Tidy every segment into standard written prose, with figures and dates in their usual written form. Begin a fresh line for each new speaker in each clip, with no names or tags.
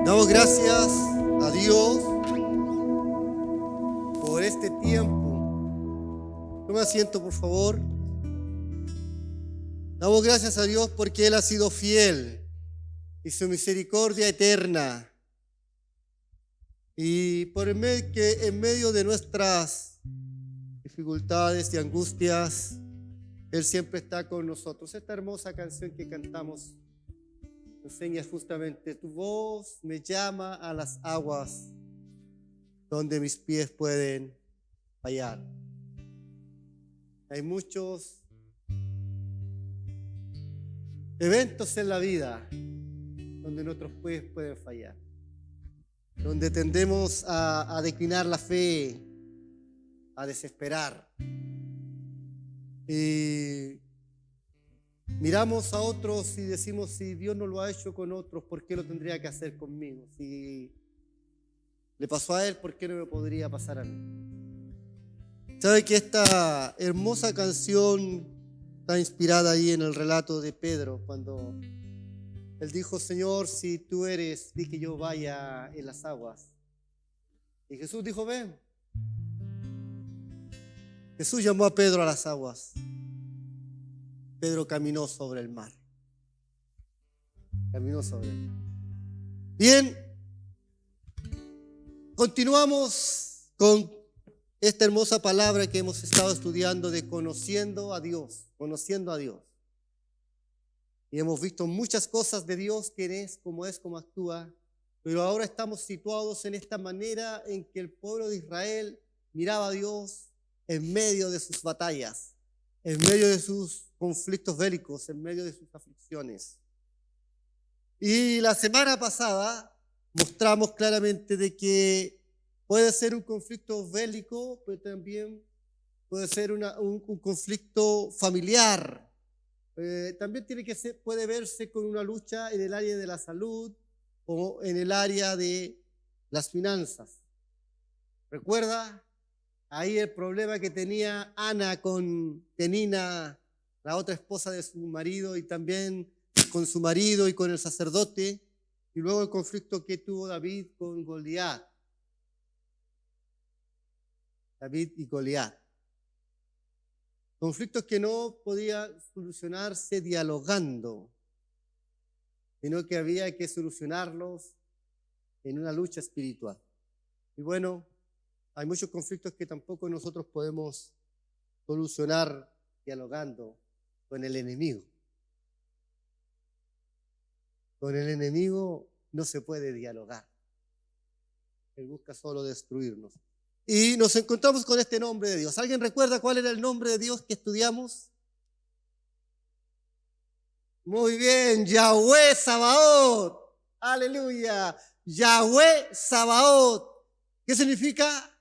Damos gracias a Dios por este tiempo. Toma asiento, por favor. Damos gracias a Dios porque Él ha sido fiel y su misericordia eterna. Y por que en medio de nuestras dificultades y angustias, Él siempre está con nosotros. Esta hermosa canción que cantamos enseña justamente: tu voz me llama a las aguas donde mis pies pueden fallar. Hay muchos eventos en la vida donde nuestros pies pueden fallar, donde tendemos a declinar la fe, a desesperar. Y miramos a otros y decimos: si Dios no lo ha hecho con otros, ¿por qué lo tendría que hacer conmigo? Si le pasó a Él, ¿por qué no me podría pasar a mí? ¿Sabe que esta hermosa canción está inspirada ahí en el relato de Pedro, cuando él dijo: Señor, si tú eres, di que yo vaya en las aguas? Y Jesús dijo: ven. Jesús llamó a Pedro a las aguas. Pedro caminó sobre el mar. Caminó sobre el mar. Bien, continuamos con esta hermosa palabra que hemos estado estudiando de conociendo a Dios, conociendo a Dios. Y hemos visto muchas cosas de Dios, quién es, cómo actúa, pero ahora estamos situados en esta manera en que el pueblo de Israel miraba a Dios en medio de sus batallas, en medio de sus conflictos bélicos, en medio de sus aflicciones. Y la semana pasada mostramos claramente de que puede ser un conflicto bélico, pero también puede ser un conflicto familiar. También puede verse con una lucha en el área de la salud o en el área de las finanzas. ¿Recuerda? Ahí el problema que tenía Ana con Penina, la otra esposa de su marido, y también con su marido y con el sacerdote, y luego el conflicto que tuvo David con Goliat. David y Goliat. Conflictos que no podían solucionarse dialogando, sino que había que solucionarlos en una lucha espiritual. Y bueno, hay muchos conflictos que tampoco nosotros podemos solucionar dialogando con el enemigo. Con el enemigo no se puede dialogar. Él busca solo destruirnos. Y nos encontramos con este nombre de Dios. ¿Alguien recuerda cuál era el nombre de Dios que estudiamos? Muy bien, Yahweh Sabaoth. Aleluya. Yahweh Sabaoth. ¿Qué significa?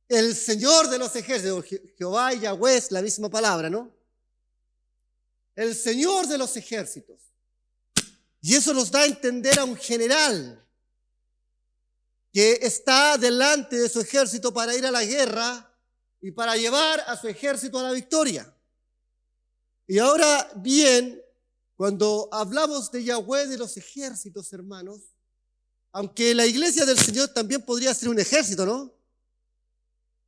El Señor de los ejércitos. Jehová y Yahweh es la misma palabra, ¿no? El Señor de los ejércitos. Y eso nos da a entender a un general que está delante de su ejército para ir a la guerra y para llevar a su ejército a la victoria. Y ahora bien, cuando hablamos de Yahweh de los ejércitos, hermanos, aunque la iglesia del Señor también podría ser un ejército, ¿no?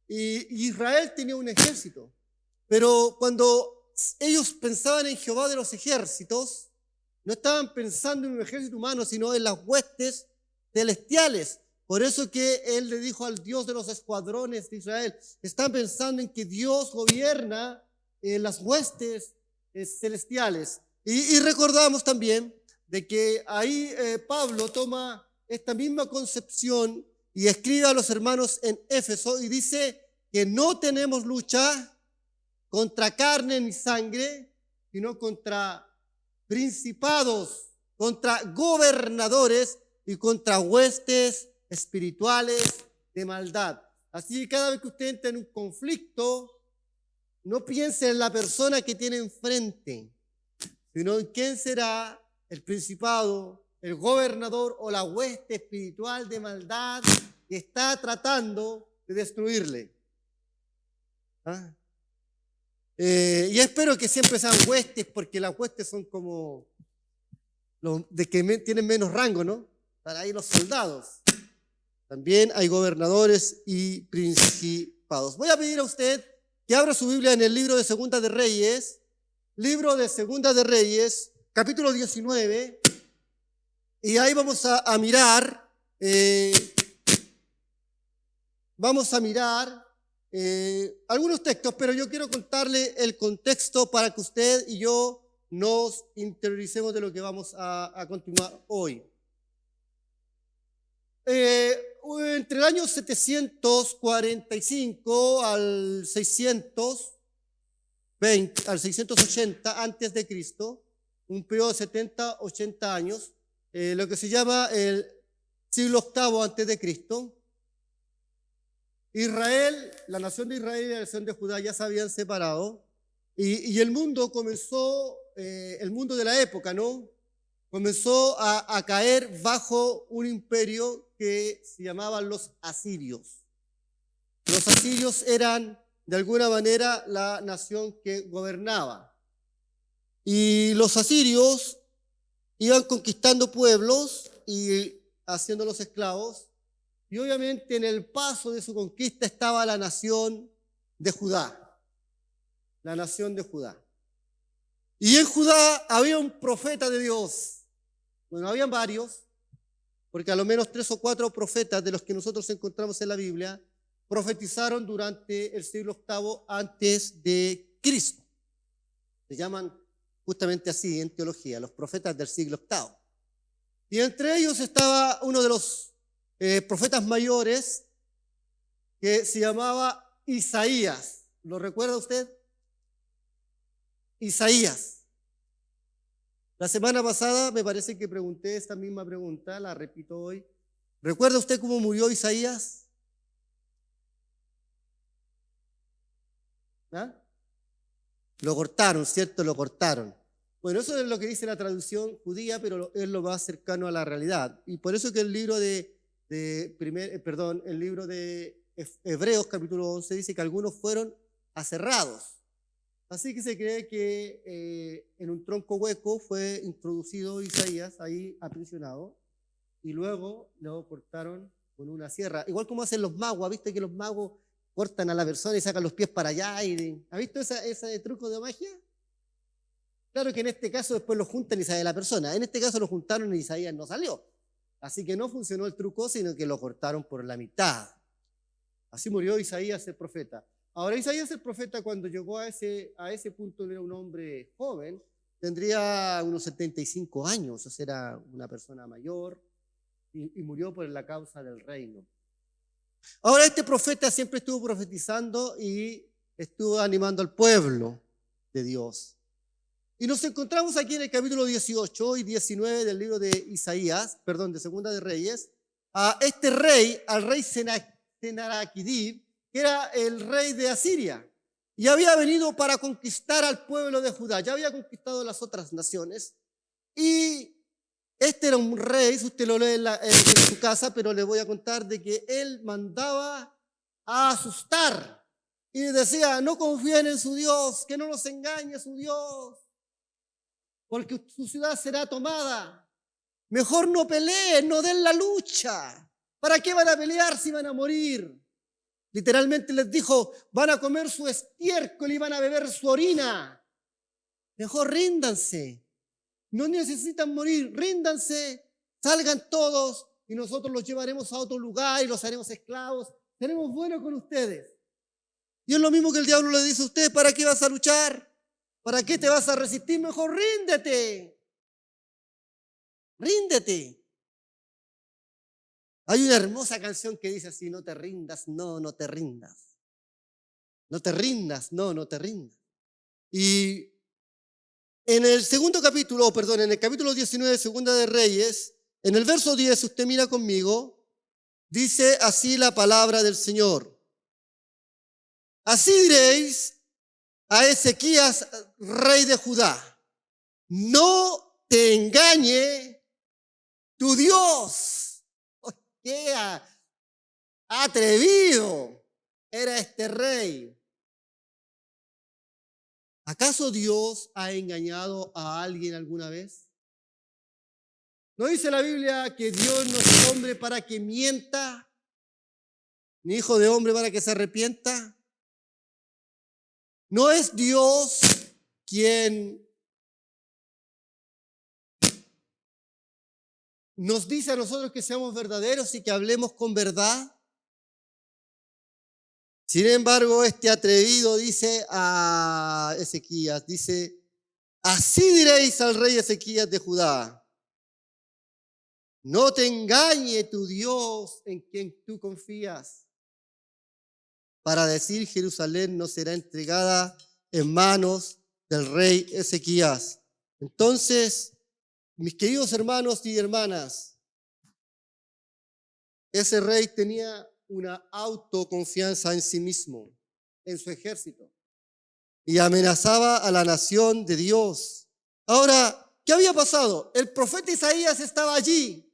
Y Israel tenía un ejército, pero cuando ellos pensaban en Jehová de los ejércitos, no estaban pensando en un ejército humano, sino en las huestes celestiales. Por eso que él le dijo al Dios de los escuadrones de Israel: están pensando en que Dios gobierna en las huestes celestiales. Y recordamos también de que ahí Pablo toma esta misma concepción y escribe a los hermanos en Éfeso y dice que no tenemos lucha contra carne ni sangre, sino contra principados, contra gobernadores y contra huestes espirituales de maldad. Así que cada vez que usted entra en un conflicto, no piense en la persona que tiene enfrente, sino en quién será el principado, el gobernador o la hueste espiritual de maldad que está tratando de destruirle. ¿Ah? Y espero que siempre sean huestes, porque las huestes son como los de que tienen menos rango, ¿no? Están ahí los soldados. También hay gobernadores y principados. Voy a pedir a usted que abra su Biblia en el libro de Segunda de Reyes, capítulo 19, y ahí vamos a mirar, algunos textos, pero yo quiero contarle el contexto para que usted y yo nos interioricemos de lo que vamos a continuar hoy. Entre el año 745 al 680 antes de Cristo, un periodo de 70, 80 años, lo que se llama el siglo VIII antes de Cristo. Israel, la nación de Israel y la nación de Judá ya se habían separado y el mundo comenzó, el mundo de la época, ¿no? Comenzó a caer bajo un imperio que se llamaban los asirios. Los asirios eran, de alguna manera, la nación que gobernaba. Y los asirios iban conquistando pueblos y haciéndolos esclavos. Y obviamente en el paso de su conquista estaba la nación de Judá. La nación de Judá. Y en Judá había un profeta de Dios. Bueno, habían varios, porque a lo menos 3 o 4 profetas de los que nosotros encontramos en la Biblia profetizaron durante el siglo VIII antes de Cristo. Se llaman justamente así en teología, los profetas del siglo VIII. Y entre ellos estaba uno de los profetas mayores que se llamaba Isaías. ¿Lo recuerda usted? Isaías. La semana pasada me parece que pregunté esta misma pregunta, la repito hoy. ¿Recuerda usted cómo murió Isaías? ¿Ah? Lo cortaron, ¿cierto? Lo cortaron. Bueno, eso es lo que dice la traducción judía, pero es lo más cercano a la realidad. Y por eso que el libro de Hebreos, capítulo 11, dice que algunos fueron aserrados. Así que se cree que en un tronco hueco fue introducido Isaías, ahí aprisionado, y luego lo cortaron con una sierra. Igual como hacen los magos, ¿ha visto que los magos cortan a la persona y sacan los pies para allá? ¿Ha visto ese truco de magia? Claro que en este caso después lo juntan y sale la persona. En este caso lo juntaron y Isaías no salió. Así que no funcionó el truco, sino que lo cortaron por la mitad. Así murió Isaías el profeta. Ahora, Isaías el profeta, cuando llegó a ese punto, era un hombre joven, tendría unos 75 años, o sea, era una persona mayor, y murió por la causa del reino. Ahora, este profeta siempre estuvo profetizando y estuvo animando al pueblo de Dios. Y nos encontramos aquí en el capítulo 18 y 19 del libro de de Segunda de Reyes, a este rey, al rey Sennacherib, que era el rey de Asiria, y había venido para conquistar al pueblo de Judá. Ya había conquistado las otras naciones, y este era un rey, si usted lo lee en su casa, pero le voy a contar de que él mandaba a asustar, y decía: no confíen en su Dios, que no los engañe su Dios, porque su ciudad será tomada. Mejor no peleen, no den la lucha. ¿Para qué van a pelear si van a morir? Literalmente les dijo: van a comer su estiércol y van a beber su orina. Mejor ríndanse. No necesitan morir, ríndanse, salgan todos y nosotros los llevaremos a otro lugar y los haremos esclavos. Seremos buenos con ustedes. Y es lo mismo que el diablo le dice a usted: ¿para qué vas a luchar? ¿Para qué te vas a resistir? Mejor ríndete. Ríndete. Hay una hermosa canción que dice así: no te rindas, no, no te rindas. No te rindas, no, no te rindas. Y en el en el capítulo 19 de Segunda de Reyes, en el verso 10, usted mira conmigo, dice así la palabra del Señor: así diréis a Ezequías, rey de Judá: no te engañe tu Dios. ¡Qué atrevido era este rey! ¿Acaso Dios ha engañado a alguien alguna vez? ¿No dice la Biblia que Dios no es hombre para que mienta, ni hijo de hombre para que se arrepienta? ¿No es Dios quien nos dice a nosotros que seamos verdaderos y que hablemos con verdad? Sin embargo, este atrevido dice a Ezequías, dice, así diréis al rey Ezequías de Judá, no te engañe tu Dios en quien tú confías, para decir Jerusalén no será entregada en manos del rey Ezequías. Entonces, mis queridos hermanos y hermanas, ese rey tenía una autoconfianza en sí mismo, en su ejército, y amenazaba a la nación de Dios. Ahora, ¿qué había pasado? El profeta Isaías estaba allí,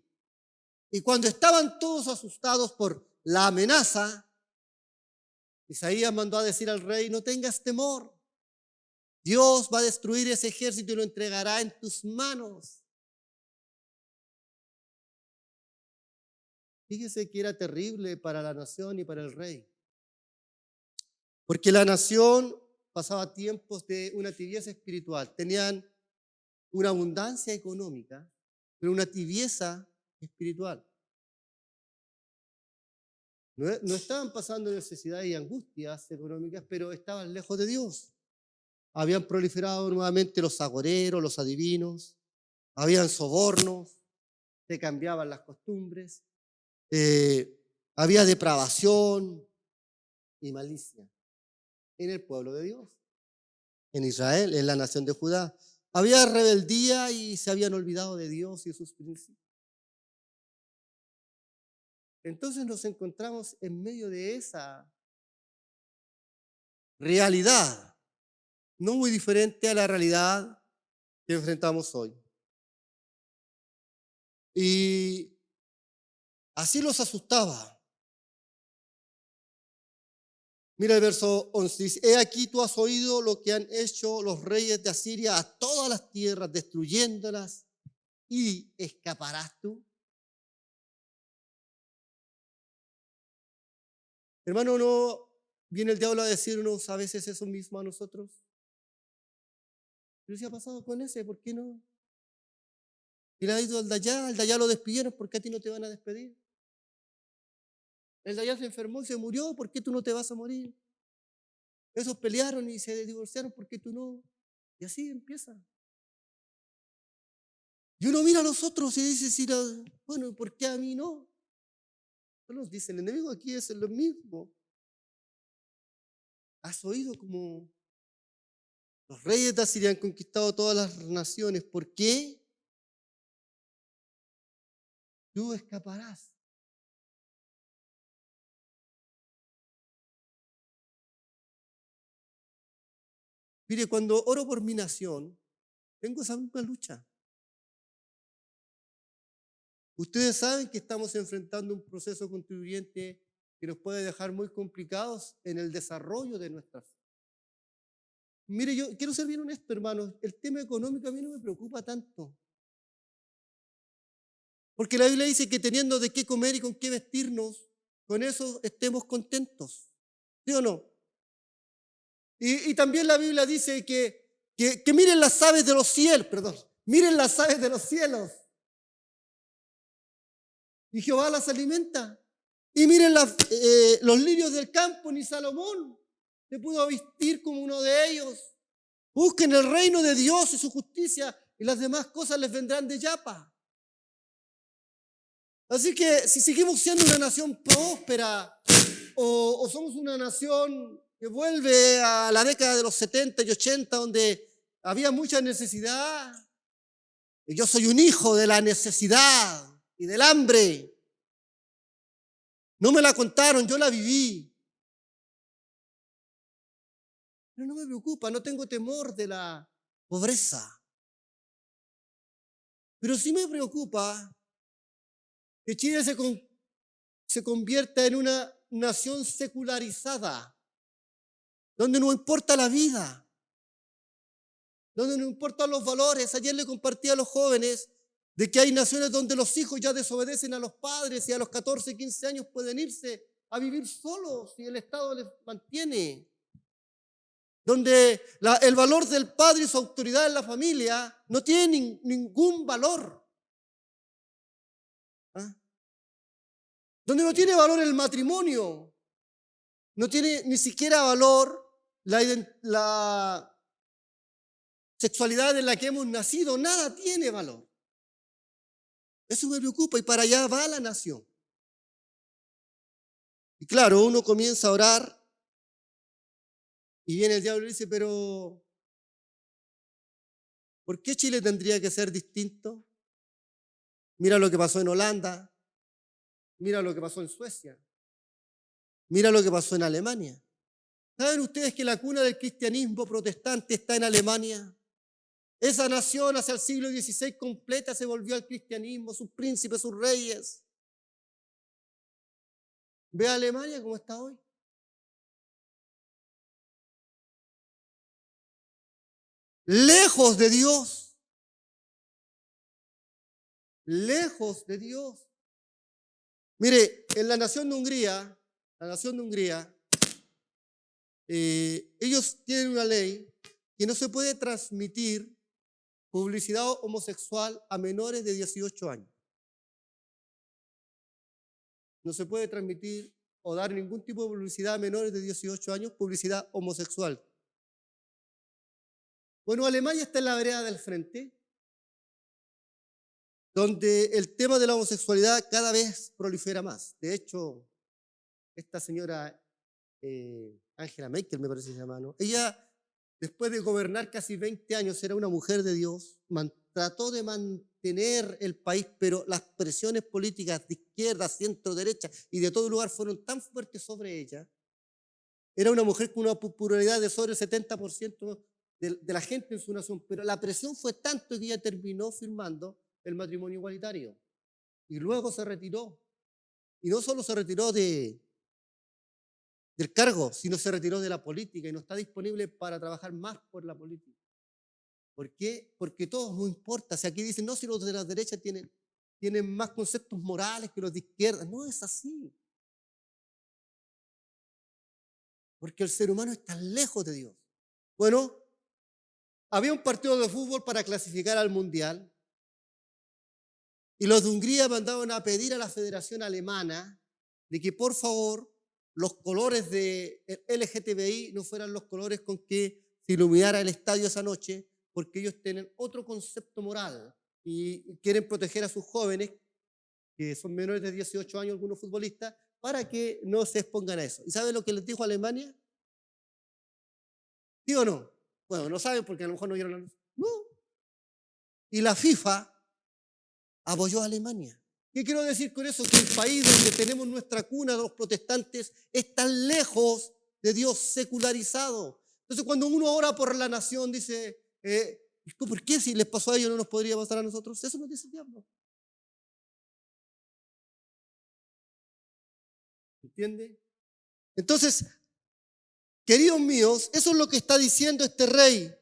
y cuando estaban todos asustados por la amenaza, Isaías mandó a decir al rey, no tengas temor, Dios va a destruir ese ejército y lo entregará en tus manos. Fíjese que era terrible para la nación y para el rey, porque la nación pasaba tiempos de una tibieza espiritual. Tenían una abundancia económica, pero una tibieza espiritual. No estaban pasando necesidades y angustias económicas, pero estaban lejos de Dios. Habían proliferado nuevamente los agoreros, los adivinos, habían sobornos, se cambiaban las costumbres, había depravación y malicia en el pueblo de Dios, en Israel, en la nación de Judá. Había rebeldía y se habían olvidado de Dios y sus principios. Entonces nos encontramos en medio de esa realidad, no muy diferente a la realidad que enfrentamos hoy. Y así los asustaba. Mira el verso 11, dice, he aquí tú has oído lo que han hecho los reyes de Asiria a todas las tierras, destruyéndolas, y escaparás tú. Hermano, ¿no viene el diablo a decirnos a veces eso mismo a nosotros? ¿Pero si ha pasado con ese? ¿Por qué no? Y le ha ido al de allá lo despidieron, ¿por qué a ti no te van a despedir? El de allá se enfermó y se murió, ¿por qué tú no te vas a morir? Esos pelearon y se divorciaron, ¿por qué tú no? Y así empieza. Y uno mira a los otros y dice, sí, bueno, ¿por qué a mí no? Nos dice el enemigo, aquí es lo mismo. ¿Has oído como los reyes de Asiria han conquistado todas las naciones? ¿Por qué? Tú escaparás. Mire, cuando oro por mi nación, tengo esa misma lucha. Ustedes saben que estamos enfrentando un proceso constituyente que nos puede dejar muy complicados en el desarrollo de nuestra fe. Mire, yo quiero ser bien honesto, hermanos, el tema económico a mí no me preocupa tanto. Porque la Biblia dice que teniendo de qué comer y con qué vestirnos, con eso estemos contentos. ¿Sí o no? Y también la Biblia dice que miren las aves de los cielos, perdón, miren las aves de los cielos. Y Jehová las alimenta. Y miren los lirios del campo, ni Salomón se pudo vestir como uno de ellos. Busquen el reino de Dios y su justicia y las demás cosas les vendrán de yapa. Así que si seguimos siendo una nación próspera o somos una nación que vuelve a la década de los 70 y 80 donde había mucha necesidad, y yo soy un hijo de la necesidad y del hambre. No me la contaron, yo la viví. Pero no me preocupa, no tengo temor de la pobreza. Pero sí me preocupa que Chile se convierta en una nación secularizada, donde no importa la vida, donde no importan los valores. Ayer le compartí a los jóvenes de que hay naciones donde los hijos ya desobedecen a los padres y a los 14, 15 años pueden irse a vivir solos y el Estado les mantiene. Donde el valor del padre y su autoridad en la familia no tiene ningún valor. ¿Ah? Donde no tiene valor el matrimonio, no tiene ni siquiera valor la sexualidad en la que hemos nacido, nada tiene valor. Eso me preocupa y para allá va la nación. Y claro, uno comienza a orar y viene el diablo y dice, pero ¿por qué Chile tendría que ser distinto? Mira lo que pasó en Holanda, mira lo que pasó en Suecia, mira lo que pasó en Alemania. ¿Saben ustedes que la cuna del cristianismo protestante está en Alemania? Esa nación hacia el siglo XVI completa se volvió al cristianismo, sus príncipes, sus reyes. Ve a Alemania cómo está hoy. Lejos de Dios. Lejos de Dios. Mire, en la nación de Hungría, ellos tienen una ley que no se puede transmitir publicidad homosexual a menores de 18 años. No se puede transmitir o dar ningún tipo de publicidad a menores de 18 años, publicidad homosexual. Bueno, Alemania está en la vereda del frente, donde el tema de la homosexualidad cada vez prolifera más. De hecho, esta señora Angela Merkel, me parece que se llama, ¿no? Ella, después de gobernar casi 20 años, era una mujer de Dios, trató de mantener el país, pero las presiones políticas de izquierda, centro, derecha y de todo lugar fueron tan fuertes sobre ella. Era una mujer con una popularidad de sobre el 70% de la gente en su nación, pero la presión fue tanto que ella terminó firmando el matrimonio igualitario y luego se retiró. Y no solo se retiró del cargo, sino se retiró de la política y no está disponible para trabajar más por la política. ¿Por qué? Porque todo no importa. Si aquí dicen, no, si los de la derecha tienen más conceptos morales que los de izquierda. No es así. Porque el ser humano está lejos de Dios. Bueno, había un partido de fútbol para clasificar al Mundial y los de Hungría mandaban a pedir a la Federación Alemana de que por favor los colores de LGTBI no fueran los colores con que se iluminara el estadio esa noche, porque ellos tienen otro concepto moral y quieren proteger a sus jóvenes, que son menores de 18 años, algunos futbolistas, para que no se expongan a eso. ¿Y saben lo que les dijo Alemania? ¿Sí o no? Bueno, no saben porque a lo mejor no vieron la luz. No. Y la FIFA apoyó a Alemania. ¿Qué quiero decir con eso? Que el país donde tenemos nuestra cuna, los protestantes, es tan lejos de Dios, secularizado. Entonces, cuando uno ora por la nación, dice, ¿por qué si les pasó a ellos no nos podría pasar a nosotros? Eso nos dice el diablo. ¿Entiende? Entonces, queridos míos, eso es lo que está diciendo este rey.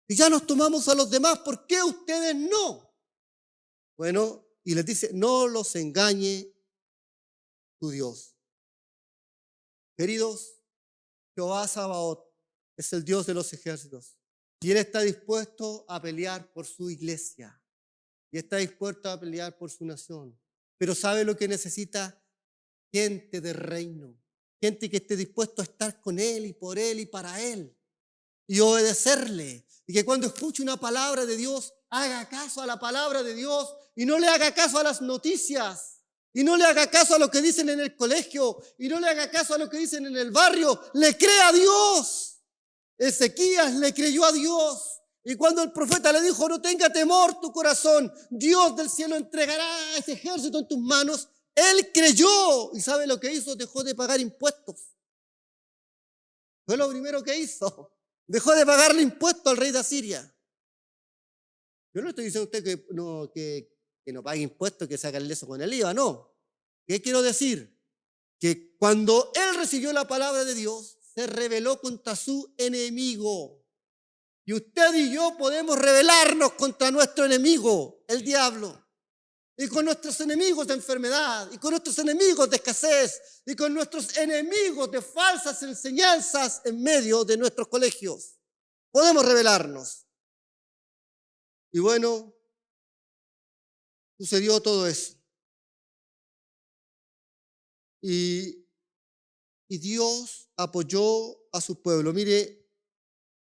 Y ya nos tomamos a los demás, ¿por qué ustedes no? Bueno, y les dice, no los engañe tu Dios. Queridos, Jehová Sabaoth es el Dios de los ejércitos. Y Él está dispuesto a pelear por su iglesia. Y está dispuesto a pelear por su nación. Pero ¿sabe lo que necesita? Gente de reino. Gente que esté dispuesto a estar con Él y por Él y para Él. Y obedecerle. Y que cuando escuche una palabra de Dios, haga caso a la palabra de Dios y no le haga caso a las noticias. Y no le haga caso a lo que dicen en el colegio. Y no le haga caso a lo que dicen en el barrio. Le cree a Dios. Ezequías le creyó a Dios. Y cuando el profeta le dijo, no tenga temor tu corazón, Dios del cielo entregará a ese ejército en tus manos. Él creyó. ¿Y sabe lo que hizo? Dejó de pagar impuestos. Fue lo primero que hizo. Dejó de pagarle impuestos al rey de Asiria. Yo no estoy diciendo a usted que no pague impuestos, que saque el leso con el IVA, no. ¿Qué quiero decir? Que cuando él recibió la palabra de Dios, se rebeló contra su enemigo. Y usted y yo podemos rebelarnos contra nuestro enemigo, el diablo. Y con nuestros enemigos de enfermedad, y con nuestros enemigos de escasez, y con nuestros enemigos de falsas enseñanzas en medio de nuestros colegios. Podemos rebelarnos. Y bueno, sucedió todo eso. Y Dios apoyó a su pueblo. Mire,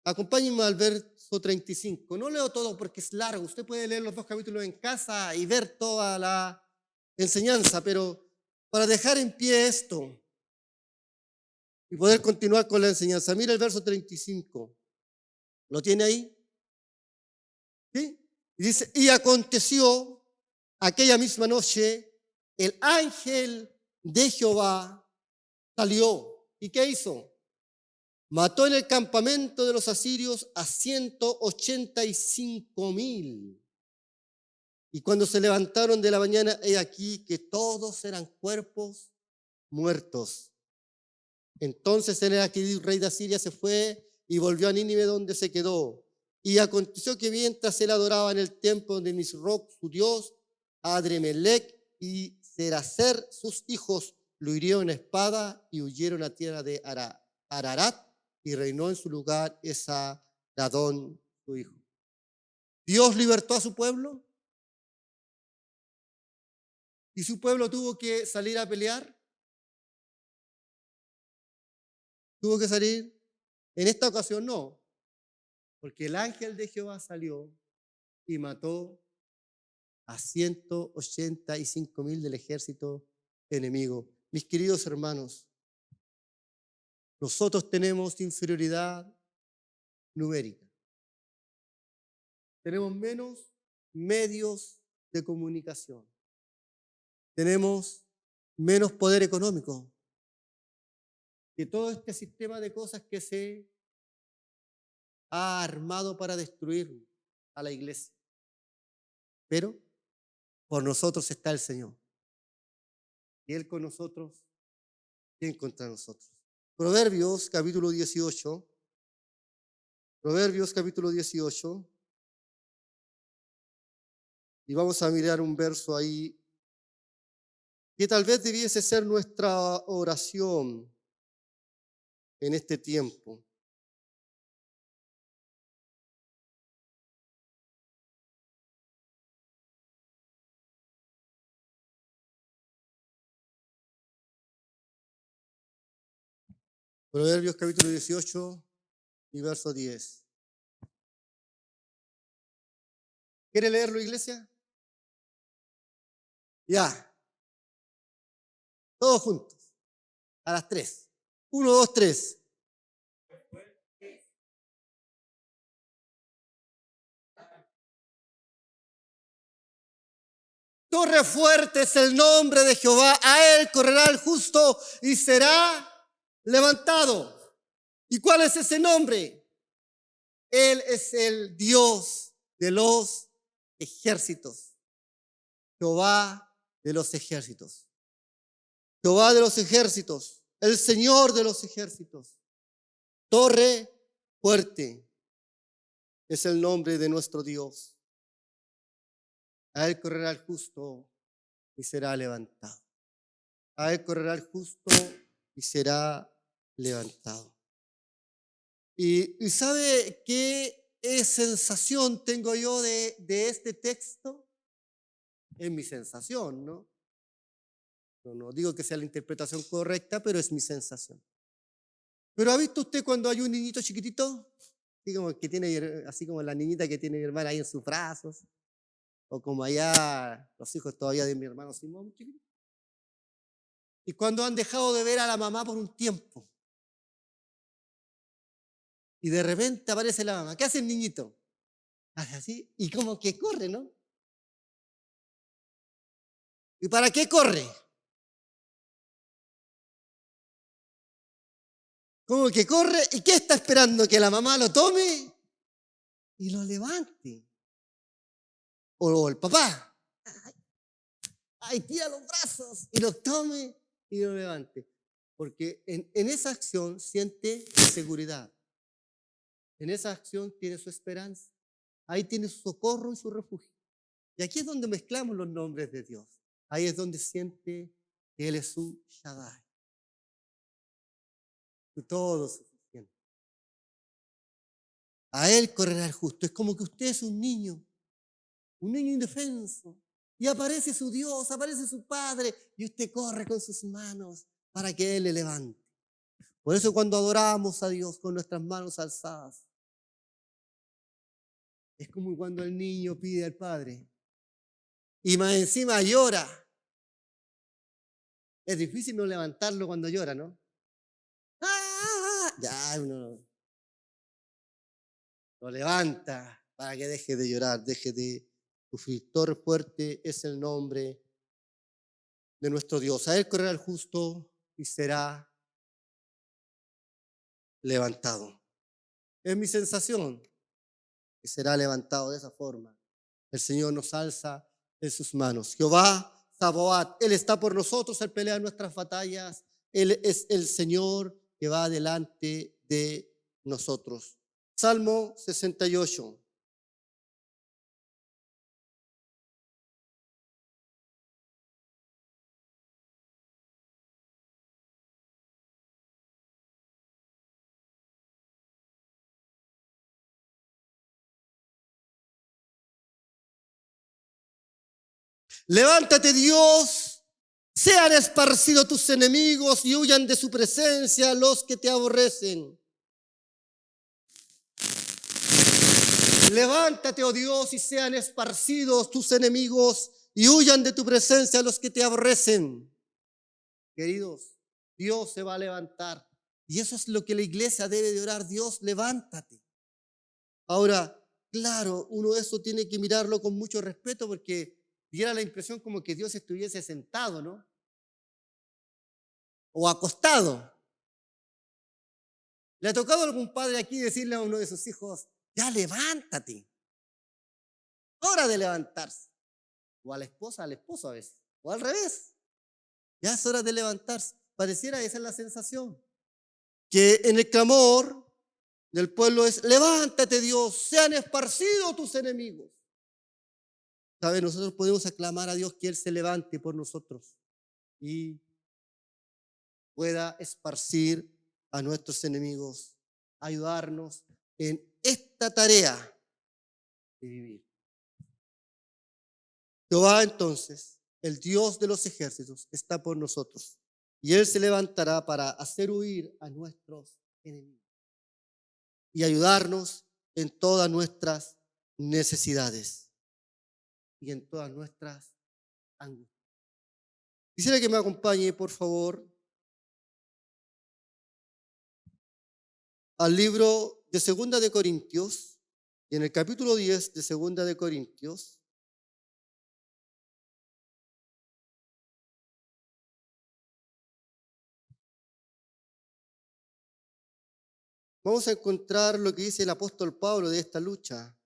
acompáñenme al verso 35. No leo todo porque es largo. Usted puede leer los 2 capítulos en casa y ver toda la enseñanza, pero para dejar en pie esto y poder continuar con la enseñanza. Mira el verso 35. ¿Lo tiene ahí? ¿Sí? Y dice, y aconteció aquella misma noche, el ángel de Jehová salió. ¿Y qué hizo? Mató en el campamento de los asirios a 185,000. Y cuando se levantaron de la mañana, he aquí que todos eran cuerpos muertos. Entonces Senaquerib, rey de Asiria, se fue y volvió a Nínive, donde se quedó. Y aconteció que mientras él adoraba en el templo de Nisroch, su dios, Adremelech y Seracer, sus hijos, lo hirieron a espada y huyeron a tierra de Ararat, y reinó en su lugar Esaradón, su hijo. Dios libertó a su pueblo y su pueblo tuvo que salir a pelear. Tuvo que salir. En esta ocasión no, porque el ángel de Jehová salió y mató a 185,000 del ejército enemigo. Mis queridos hermanos, nosotros tenemos inferioridad numérica. Tenemos menos medios de comunicación. Tenemos menos poder económico que todo este sistema de cosas que se ha armado para destruir a la iglesia. Pero por nosotros está el Señor. Y Él con nosotros, ¿quién contra nosotros? Proverbios capítulo 18. Proverbios capítulo 18. Y vamos a mirar un verso ahí que tal vez debiese ser nuestra oración en este tiempo. Proverbios capítulo 18 y verso 10. ¿Quiere leerlo, iglesia? Ya. Todos juntos. A las 3. 1, 2, 3. Torre fuerte es el nombre de Jehová. A él correrá el justo y será levantado. ¿Y cuál es ese nombre? Él es el Dios de los ejércitos. Jehová de los ejércitos. Jehová de los ejércitos. El Señor de los ejércitos. Torre fuerte es el nombre de nuestro Dios. A él correrá el justo y será levantado. A él correrá el justo y será levantado. ¿Y sabe qué sensación tengo yo de este texto? Es mi sensación, ¿no? No digo que sea la interpretación correcta, pero es mi sensación. ¿Pero ha visto usted cuando hay un niñito chiquitito? Así como que tiene, así como la niñita que tiene mi hermana ahí en sus brazos, o como allá los hijos todavía de mi hermano Simón, chiquitito. Y cuando han dejado de ver a la mamá por un tiempo, y de repente aparece la mamá, ¿qué hace el niñito? Hace así, y como que corre, ¿no? ¿Y para qué corre? Como que corre, ¿y qué está esperando? ¿Que la mamá lo tome y lo levante? O el papá, ay, tira los brazos y lo tome y lo levante. Porque en esa acción siente seguridad. en esa acción tiene su esperanza. Ahí tiene su socorro y su refugio. Y aquí es donde mezclamos los nombres de Dios. Ahí es donde siente que Él es su Shaddai, su todo suficiente. A Él correrá el justo. Es como que usted es un niño indefenso, y aparece su Dios, aparece su Padre, y usted corre con sus manos para que Él le levante. Por eso cuando adoramos a Dios con nuestras manos alzadas, es como cuando el niño pide al Padre, y más encima llora. Es difícil no levantarlo cuando llora, ¿no? ¡Ah! Ya uno lo levanta para que deje de llorar, deje de sufrir. Torre fuerte es el nombre de nuestro Dios. A Él correrá el justo y será levantado. Es mi sensación que será levantado de esa forma. El Señor nos alza en sus manos. Jehová Sabaoth, Él está por nosotros, Él pelea nuestras batallas. Él es el Señor que va delante de nosotros. Salmo 68. Levántate, Dios, sean esparcidos tus enemigos y huyan de su presencia los que te aborrecen. Levántate, oh Dios, y sean esparcidos tus enemigos y huyan de tu presencia los que te aborrecen. Queridos, Dios se va a levantar. Y eso es lo que la iglesia debe de orar. Dios, levántate. Ahora, claro, uno eso tiene que mirarlo con mucho respeto porque diera la impresión como que Dios estuviese sentado, ¿no? O acostado. ¿Le ha tocado a algún padre aquí decirle a uno de sus hijos, ya levántate? Hora de levantarse. O a la esposa, al esposo a veces. O al revés. Ya es hora de levantarse. Pareciera esa es la sensación. Que en el clamor del pueblo es, levántate, Dios, sean esparcidos tus enemigos. ¿Sabe? Nosotros podemos aclamar a Dios que Él se levante por nosotros y pueda esparcir a nuestros enemigos, ayudarnos en esta tarea de vivir. Jehová entonces, el Dios de los ejércitos, está por nosotros y Él se levantará para hacer huir a nuestros enemigos y ayudarnos en todas nuestras necesidades y en todas nuestras angustias. Quisiera que me acompañe, por favor, al libro de Segunda de Corintios, y en el capítulo 10 de Segunda de Corintios, vamos a encontrar lo que dice el apóstol Pablo de esta lucha.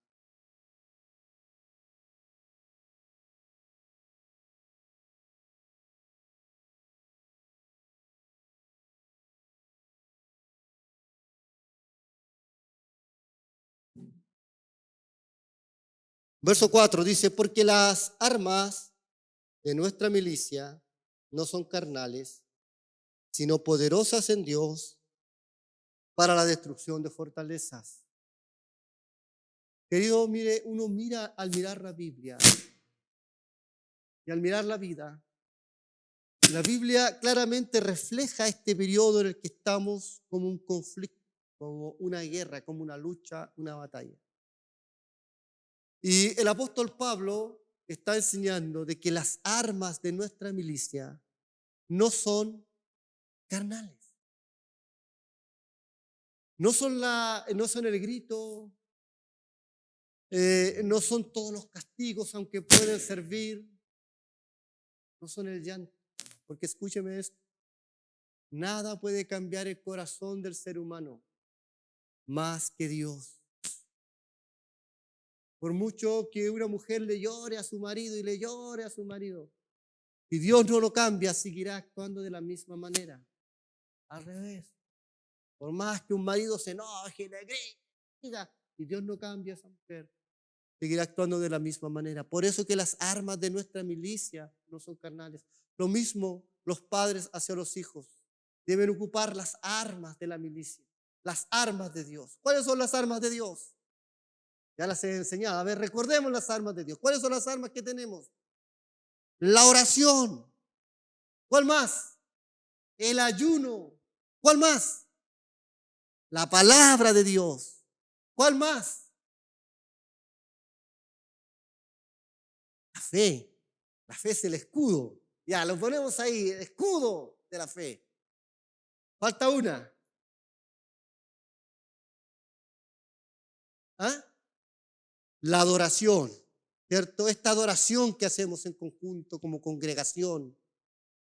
Verso 4 dice, porque las armas de nuestra milicia no son carnales, sino poderosas en Dios para la destrucción de fortalezas. Querido, mire, uno mira al mirar la Biblia y al mirar la vida, la Biblia claramente refleja este periodo en el que estamos como un conflicto, como una guerra, como una lucha, una batalla. Y el apóstol Pablo está enseñando de que las armas de nuestra milicia no son carnales. No son el grito, no son todos los castigos, aunque pueden servir, no son el llanto. Porque escúcheme esto, nada puede cambiar el corazón del ser humano más que Dios. Por mucho que una mujer le llore a su marido y le llore a su marido, si Dios no lo cambia, seguirá actuando de la misma manera. Al revés. Por más que un marido se enoje, le grite, y Dios no cambia a esa mujer, seguirá actuando de la misma manera. Por eso que las armas de nuestra milicia no son carnales. Lo mismo los padres hacia los hijos. Deben ocupar las armas de la milicia, las armas de Dios. ¿Cuáles son las armas de Dios? Ya las he enseñado. A ver, recordemos las armas de Dios. ¿Cuáles son las armas que tenemos? La oración. ¿Cuál más? El ayuno. ¿Cuál más? La palabra de Dios. ¿Cuál más? La fe. La fe es el escudo. Ya, lo ponemos ahí, el escudo de la fe. Falta una. ¿Ah? La adoración, ¿cierto? Esta adoración que hacemos en conjunto como congregación,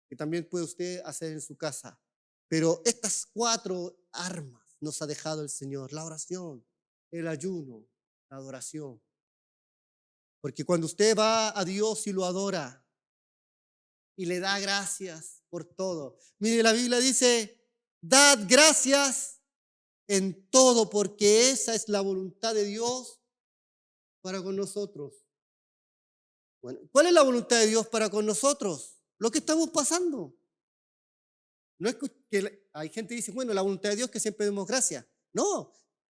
que también puede usted hacer en su casa. Pero estas 4 armas nos ha dejado el Señor: la oración, el ayuno, la adoración. Porque cuando usted va a Dios y lo adora y le da gracias por todo. Mire, la Biblia dice: dad gracias en todo, porque esa es la voluntad de Dios para con nosotros. Bueno, ¿cuál es la voluntad de Dios para con nosotros? Lo que estamos pasando. No es que hay gente que dice, bueno, la voluntad de Dios es que siempre demos gracias. No,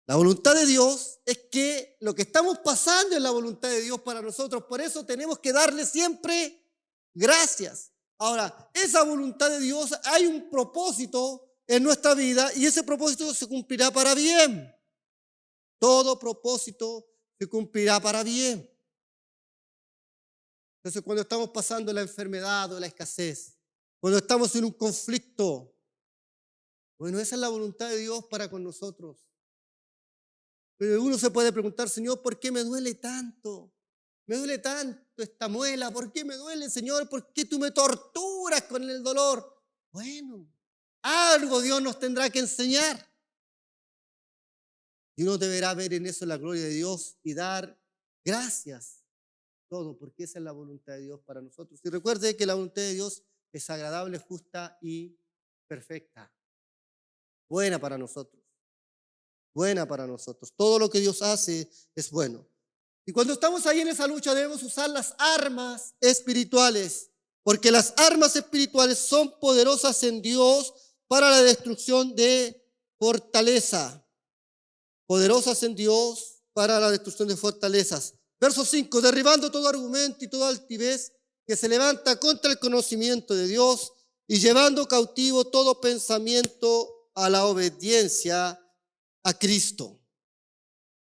la voluntad de Dios es que lo que estamos pasando es la voluntad de Dios para nosotros. Por eso tenemos que darle siempre gracias. Ahora, esa voluntad de Dios, hay un propósito en nuestra vida y ese propósito se cumplirá para bien. Todo propósito se cumplirá para bien. Entonces, cuando estamos pasando la enfermedad o la escasez, cuando estamos en un conflicto, bueno, esa es la voluntad de Dios para con nosotros. Pero uno se puede preguntar, Señor, ¿por qué me duele tanto? Me duele tanto esta muela. ¿Por qué me duele, Señor? ¿Por qué tú me torturas con el dolor? Bueno, algo Dios nos tendrá que enseñar. Y uno deberá ver en eso la gloria de Dios y dar gracias. Todo, porque esa es la voluntad de Dios para nosotros. Y recuerde que la voluntad de Dios es agradable, justa y perfecta. Buena para nosotros. Buena para nosotros. Todo lo que Dios hace es bueno. Y cuando estamos ahí en esa lucha debemos usar las armas espirituales, porque las armas espirituales son poderosas en Dios para la destrucción de fortaleza. Poderosas en Dios para la destrucción de fortalezas. Verso 5, derribando todo argumento y toda altivez que se levanta contra el conocimiento de Dios y llevando cautivo todo pensamiento a la obediencia a Cristo.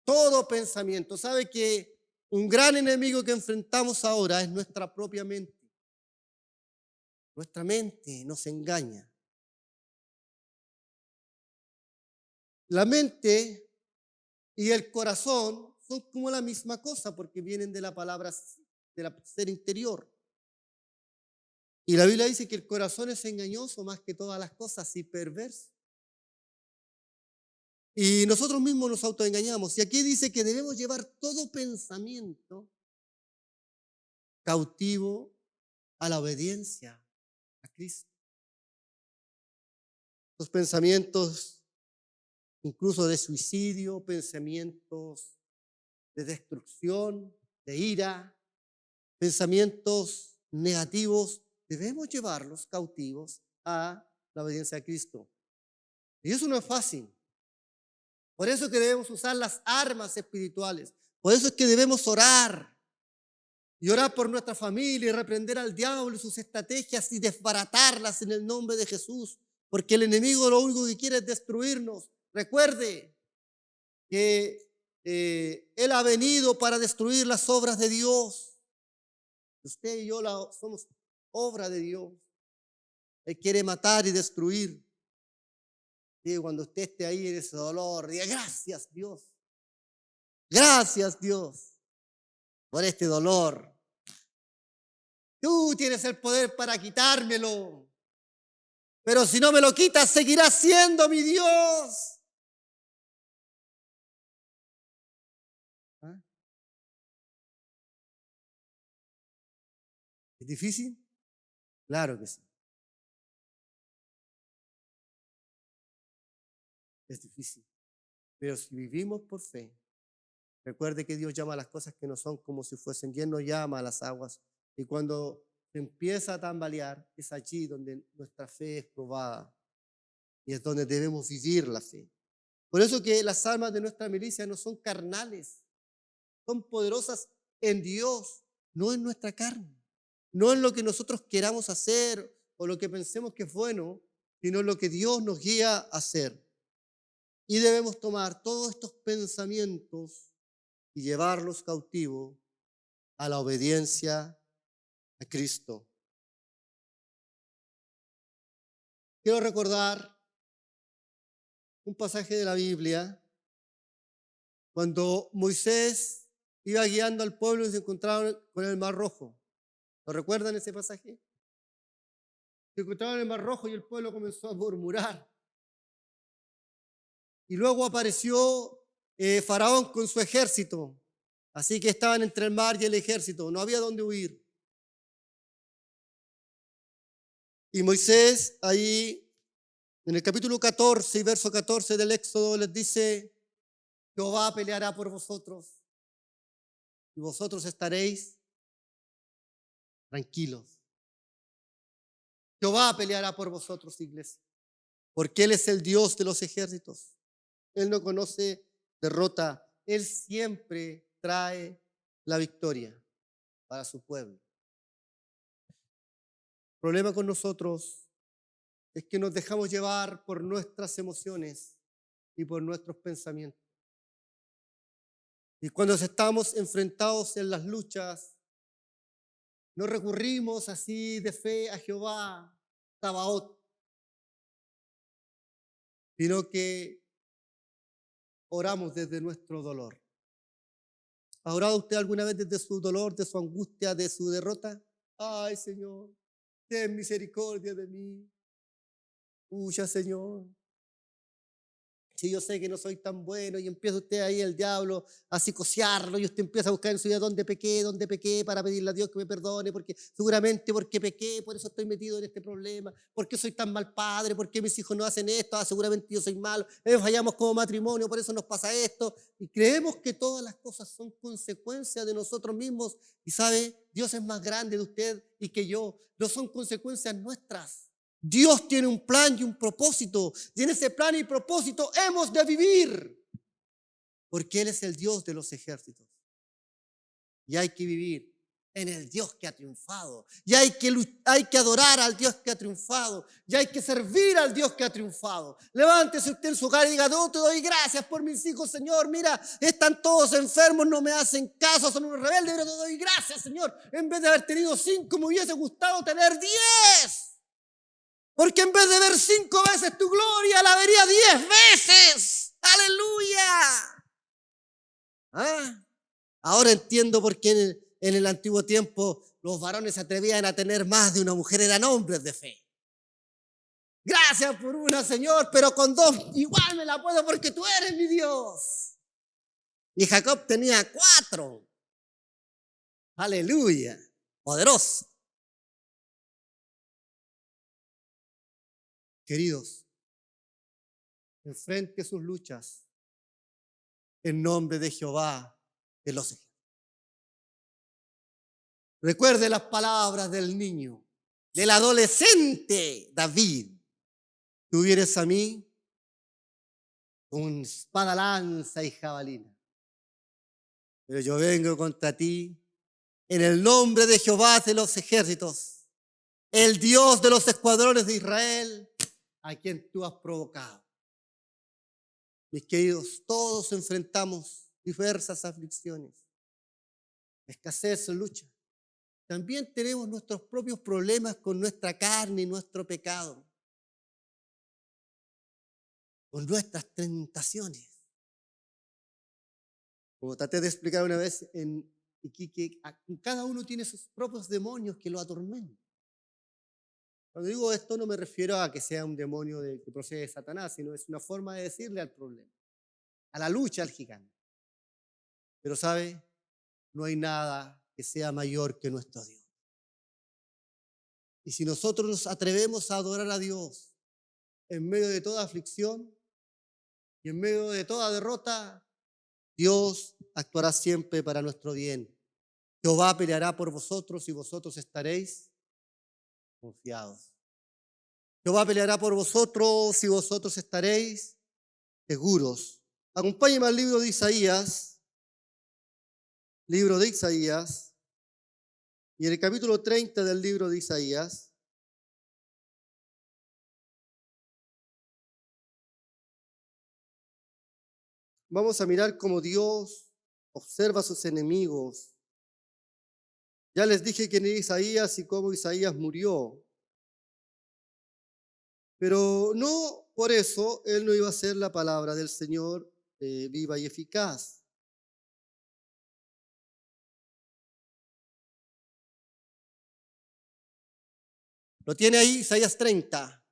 Todo pensamiento. ¿Sabe que un gran enemigo que enfrentamos ahora es nuestra propia mente? Nuestra mente nos engaña. La mente y el corazón son como la misma cosa porque vienen de la palabra del ser interior. Y la Biblia dice que el corazón es engañoso más que todas las cosas y perverso. Y nosotros mismos nos autoengañamos. Y aquí dice que debemos llevar todo pensamiento cautivo a la obediencia a Cristo. Los pensamientos incluso de suicidio, pensamientos de destrucción, de ira, pensamientos negativos, debemos llevarlos cautivos a la obediencia a Cristo. Y eso no es fácil. Por eso es que debemos usar las armas espirituales. Por eso es que debemos orar. Y orar por nuestra familia y reprender al diablo y sus estrategias y desbaratarlas en el nombre de Jesús. Porque el enemigo lo único que quiere es destruirnos. Recuerde que Él ha venido para destruir las obras de Dios. Usted y yo somos obra de Dios. Él quiere matar y destruir. Y cuando usted esté ahí en ese dolor, diga gracias Dios. Gracias Dios por este dolor. Tú tienes el poder para quitármelo. Pero si no me lo quitas, seguirás siendo mi Dios. ¿Ah? ¿Es difícil? Claro que sí. Es difícil. Pero si vivimos por fe, recuerde que Dios llama a las cosas que no son como si fuesen, y Él nos llama a las aguas. Y cuando se empieza a tambalear, es allí donde nuestra fe es probada y es donde debemos vivir la fe. Por eso que las armas de nuestra milicia no son carnales, son poderosas en Dios, no en nuestra carne, no en lo que nosotros queramos hacer o lo que pensemos que es bueno, sino en lo que Dios nos guía a hacer. Y debemos tomar todos estos pensamientos y llevarlos cautivos a la obediencia a Cristo. Quiero recordar un pasaje de la Biblia cuando Moisés iba guiando al pueblo y se encontraron con el Mar Rojo. ¿Lo recuerdan ese pasaje? Se encontraron en el Mar Rojo y el pueblo comenzó a murmurar. Y luego apareció Faraón con su ejército. Así que estaban entre el mar y el ejército. No había dónde huir. Y Moisés ahí en el capítulo 14 y verso 14 del Éxodo les dice: Jehová peleará por vosotros y vosotros estaréis tranquilos. Jehová peleará por vosotros, iglesia, porque Él es el Dios de los ejércitos. Él no conoce derrota. Él siempre trae la victoria para su pueblo. El problema con nosotros es que nos dejamos llevar por nuestras emociones y por nuestros pensamientos. Y cuando estamos enfrentados en las luchas, no recurrimos así de fe a Jehová, Sabaoth, sino que oramos desde nuestro dolor. ¿Ha orado usted alguna vez desde su dolor, de su angustia, de su derrota? Ay, Señor, ten misericordia de mí. Huya, Señor. Si yo sé que no soy tan bueno, y empieza usted ahí el diablo a psicosearlo y usted empieza a buscar en su vida dónde pequé para pedirle a Dios que me perdone, porque seguramente porque pequé, por eso estoy metido en este problema, porque soy tan mal padre, porque mis hijos no hacen esto, seguramente yo soy malo, fallamos como matrimonio, por eso nos pasa esto, y creemos que todas las cosas son consecuencias de nosotros mismos, y sabe, Dios es más grande de usted y que yo, no son consecuencias nuestras. Dios tiene un plan y un propósito, y en ese plan y propósito hemos de vivir, porque Él es el Dios de los ejércitos. Y hay que vivir en el Dios que ha triunfado, y hay que adorar al Dios que ha triunfado, y hay que servir al Dios que ha triunfado. Levántese usted en su hogar y diga: no, te doy gracias por mis hijos, Señor. Mira, están todos enfermos, no me hacen caso, son unos rebeldes, pero te doy gracias, Señor. En vez de haber tenido 5, me hubiese gustado tener 10. Porque en vez de ver 5 veces tu gloria, la vería 10 veces. ¡Aleluya! ¿Ah? Ahora entiendo por qué en el antiguo tiempo los varones se atrevían a tener más de una mujer, eran hombres de fe. Gracias por una, Señor, pero con 2 igual me la puedo porque tú eres mi Dios. Y Jacob tenía 4. ¡Aleluya! Poderoso. Queridos, enfrente sus luchas en nombre de Jehová de los ejércitos. Recuerde las palabras del niño, del adolescente David. Tú vienes a mí con espada, lanza y jabalina, pero yo vengo contra ti en el nombre de Jehová de los ejércitos, el Dios de los escuadrones de Israel, a quien tú has provocado. Mis queridos, todos enfrentamos diversas aflicciones, escasez, lucha. También tenemos nuestros propios problemas con nuestra carne y nuestro pecado, con nuestras tentaciones. Como traté de explicar una vez en Iquique, cada uno tiene sus propios demonios que lo atormentan. Cuando digo esto no me refiero a que sea un demonio que procede de Satanás, sino es una forma de decirle al problema, a la lucha, al gigante. Pero ¿sabe? No hay nada que sea mayor que nuestro Dios. Y si nosotros nos atrevemos a adorar a Dios en medio de toda aflicción, Y en medio de toda derrota, Dios actuará siempre para nuestro bien. Jehová peleará por vosotros y vosotros estaréis confiados. Jehová peleará por vosotros y vosotros estaréis seguros. Acompáñenme al libro de Isaías. Libro de Isaías. Y en el capítulo 30 del libro de Isaías. Vamos a mirar cómo Dios observa a sus enemigos. Ya les dije quién era Isaías y cómo Isaías murió. Pero no por eso él no iba a ser la palabra del Señor viva y eficaz. Lo tiene ahí Isaías 30,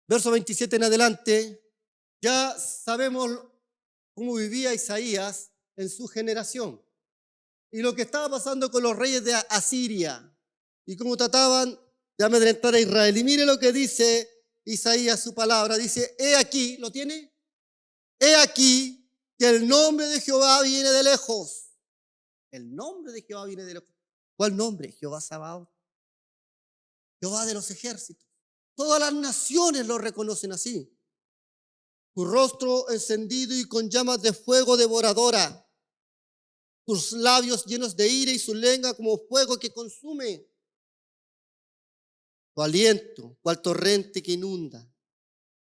verso 27 en adelante. Ya sabemos cómo vivía Isaías en su generación y lo que estaba pasando con los reyes de Asiria y cómo trataban de amedrentar a Israel. Y mire lo que dice Isaías, su palabra. Dice, he aquí, ¿lo tiene? He aquí que el nombre de Jehová viene de lejos. El nombre de Jehová viene de lejos. ¿Cuál nombre? Jehová Sabaoth. Jehová de los ejércitos. Todas las naciones lo reconocen así. Su rostro encendido y con llamas de fuego devoradora. Sus labios llenos de ira y su lengua como fuego que consume. Su aliento, cual torrente que inunda.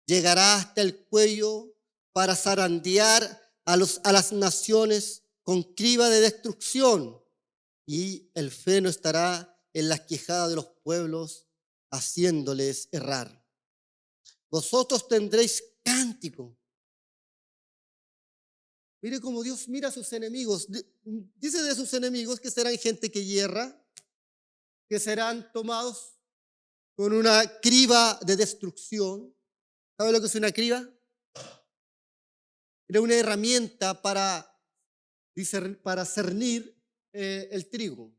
Llegará hasta el cuello para zarandear a las naciones con criba de destrucción. Y el freno estará en las quejadas de los pueblos, haciéndoles errar. Vosotros tendréis cántico. Mire cómo Dios mira a sus enemigos. Dice de sus enemigos que serán gente que hierra, que serán tomados con una criba de destrucción. ¿Sabe lo que es una criba? Era una herramienta para cernir el trigo.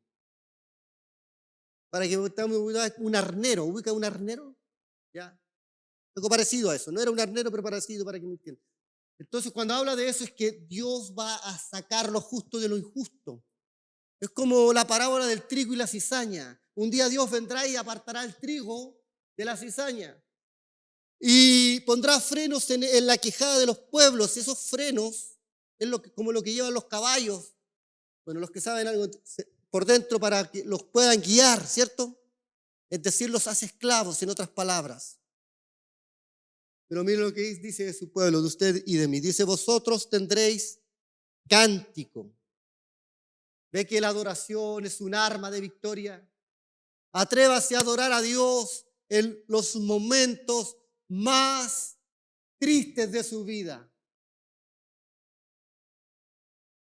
Para que un arnero, ubica un arnero, ¿ya? Algo parecido a eso, no era un arnero, pero parecido para que me entiendan. Entonces, cuando habla de eso es que Dios va a sacar lo justo de lo injusto. Es como la parábola del trigo y la cizaña. Un día Dios vendrá y apartará el trigo de la cizaña. Y pondrá frenos en la quejada de los pueblos. Esos frenos es como lo que llevan los caballos. Bueno, los que saben algo por dentro para que los puedan guiar, ¿cierto? Es decir, los hace esclavos, en otras palabras. Pero miren lo que dice de su pueblo, de usted y de mí. Dice, vosotros tendréis cántico. ¿Ve que la adoración es un arma de victoria? Atrévase a adorar a Dios en los momentos más tristes de su vida.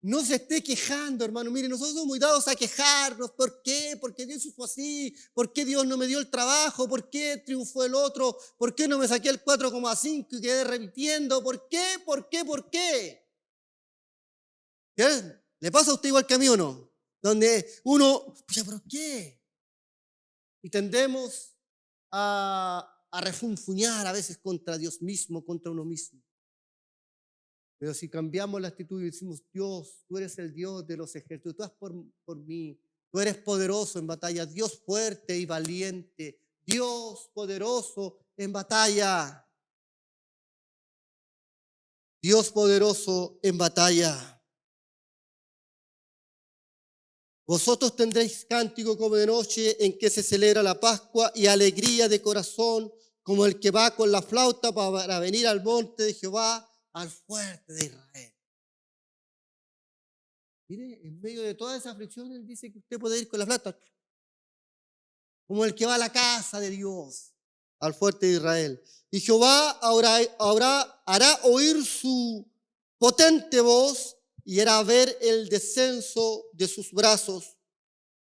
No se esté quejando, hermano. Mire, nosotros somos muy dados a quejarnos. ¿Por qué? ¿Por qué Dios hizo así? ¿Por qué Dios no me dio el trabajo? ¿Por qué triunfó el otro? ¿Por qué no me saqué el 4,5 y quedé repitiendo? ¿Por qué? ¿Por qué? ¿Por qué? ¿Le pasa a usted igual que a mí o no? Donde uno, ¿pero qué? Y tendemos a refunfuñar a veces contra Dios mismo, contra uno mismo. Pero si cambiamos la actitud y decimos, Dios, tú eres el Dios de los ejércitos, tú haz por mí, tú eres poderoso en batalla, Dios fuerte y valiente, Dios poderoso en batalla, Dios poderoso en batalla. Vosotros tendréis cántico como de noche en que se celebra la Pascua y alegría de corazón como el que va con la flauta para venir al monte de Jehová, al fuerte de Israel. Mire, en medio de toda esa aflicción, él dice que usted puede ir con la flauta, como el que va a la casa de Dios, al fuerte de Israel. Y Jehová hará oír su potente voz y hará ver el descenso de sus brazos,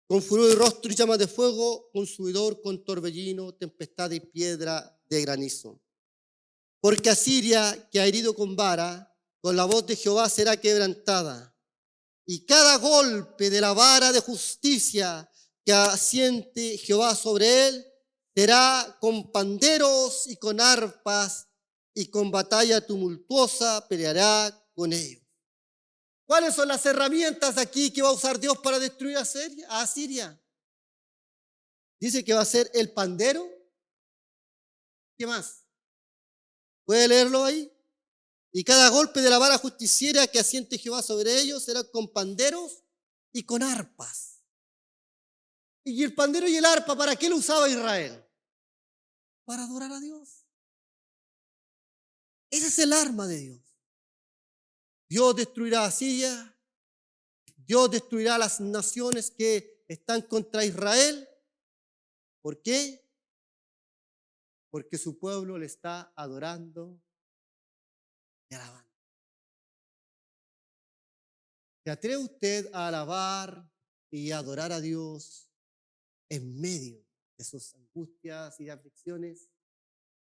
con furor y rostro y llamas de fuego, consumidor con torbellino, tempestad y piedra de granizo. Porque Asiria, que ha herido con vara, con la voz de Jehová será quebrantada. Y cada golpe de la vara de justicia que asiente Jehová sobre él será con panderos y con arpas y con batalla tumultuosa peleará con ellos. ¿Cuáles son las herramientas aquí que va a usar Dios para destruir a Asiria? Dice que va a ser el pandero. ¿Qué más? ¿Puede leerlo ahí? Y cada golpe de la vara justiciera que asiente Jehová sobre ellos será con panderos y con arpas. Y el pandero y el arpa, ¿para qué lo usaba Israel? Para adorar a Dios. Ese es el arma de Dios. Dios destruirá a Siria. Dios destruirá a las naciones que están contra Israel. ¿Por qué? Porque su pueblo le está adorando y alabando. ¿Se atreve usted a alabar y adorar a Dios en medio de sus angustias y aflicciones?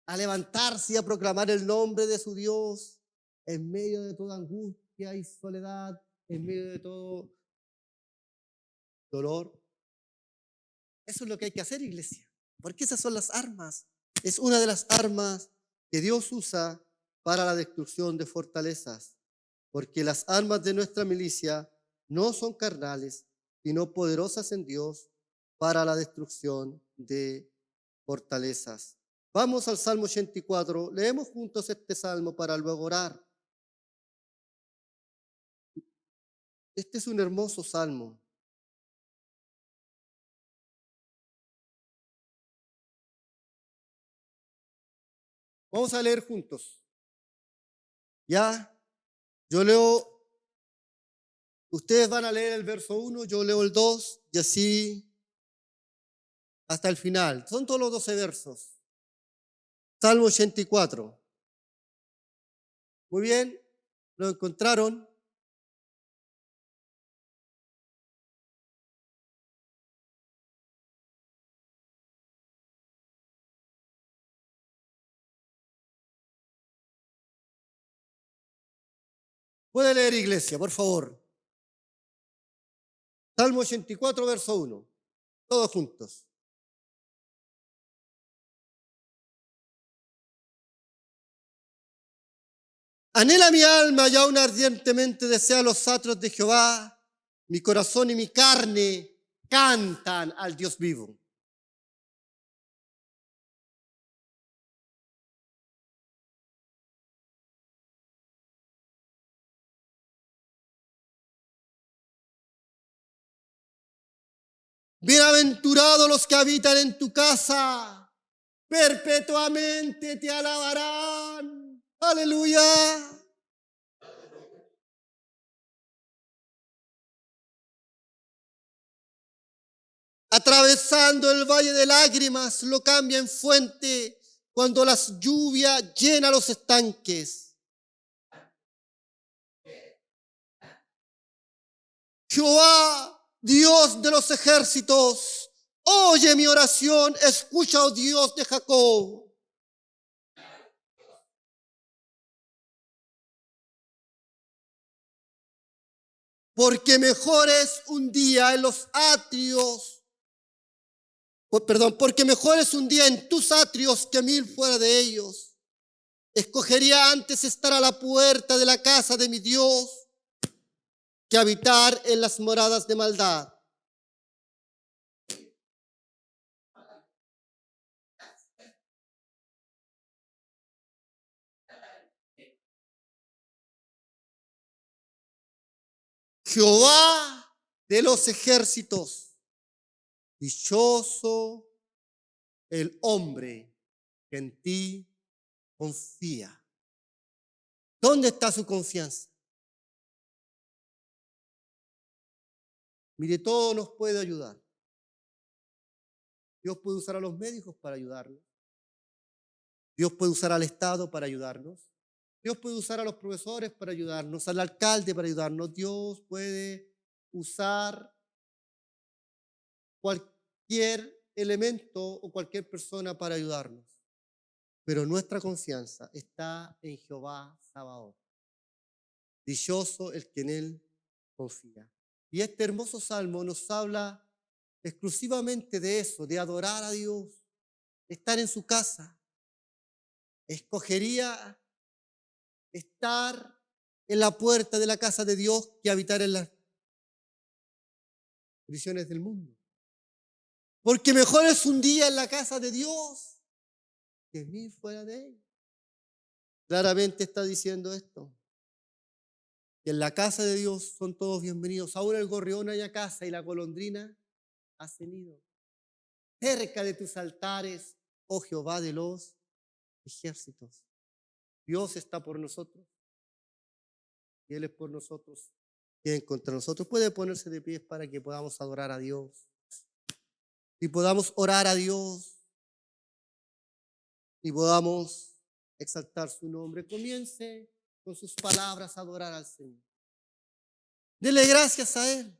A levantarse y a proclamar el nombre de su Dios en medio de toda angustia y soledad, en medio de todo dolor. Eso es lo que hay que hacer, iglesia, porque esas son las armas. Es una de las armas que Dios usa para la destrucción de fortalezas, porque las armas de nuestra milicia no son carnales, sino poderosas en Dios para la destrucción de fortalezas. Vamos al Salmo 84, leemos juntos este salmo para luego orar. Este es un hermoso salmo. Vamos a leer juntos. Ya, yo leo, ustedes van a leer el verso 1, yo leo el 2 y así hasta el final. Son todos los 12 versos. Salmo 84. Muy bien, ¿lo encontraron? Puede leer, iglesia, por favor. Salmo 84, verso 1. Todos juntos. Anhela mi alma y aún ardientemente desea los atrios de Jehová. Mi corazón y mi carne cantan al Dios vivo. Bienaventurados los que habitan en tu casa, perpetuamente te alabarán. Aleluya. Atravesando el valle de lágrimas, lo cambia en fuente cuando las lluvias llenan los estanques. Jehová, Dios de los ejércitos, oye mi oración, escucha, oh Dios de Jacob. Porque mejor es un día en los atrios, porque mejor es un día en tus atrios que 1000 fuera de ellos. Escogería antes estar a la puerta de la casa de mi Dios que habitar en las moradas de maldad. Jehová de los ejércitos, dichoso el hombre que en ti confía. ¿Dónde está su confianza? Mire, todo nos puede ayudar. Dios puede usar a los médicos para ayudarnos. Dios puede usar al Estado para ayudarnos. Dios puede usar a los profesores para ayudarnos, al alcalde para ayudarnos. Dios puede usar cualquier elemento o cualquier persona para ayudarnos. Pero nuestra confianza está en Jehová Sabaoth. Dichoso el que en él confía. Y este hermoso salmo nos habla exclusivamente de eso, de adorar a Dios, estar en su casa, escogería estar en la puerta de la casa de Dios que habitar en las prisiones del mundo? Porque mejor es un día en la casa de Dios que 1000 fuera de ella. Claramente está diciendo esto, que en la casa de Dios son todos bienvenidos. Ahora el gorrión haya casa y la golondrina ha cenido. Cerca de tus altares, oh Jehová de los ejércitos. Dios está por nosotros y Él es por nosotros. ¿Quién contra nosotros? Puede ponerse de pies para que podamos adorar a Dios y podamos orar a Dios y podamos exaltar su nombre. Comience con sus palabras a adorar al Señor. Dele gracias a Él.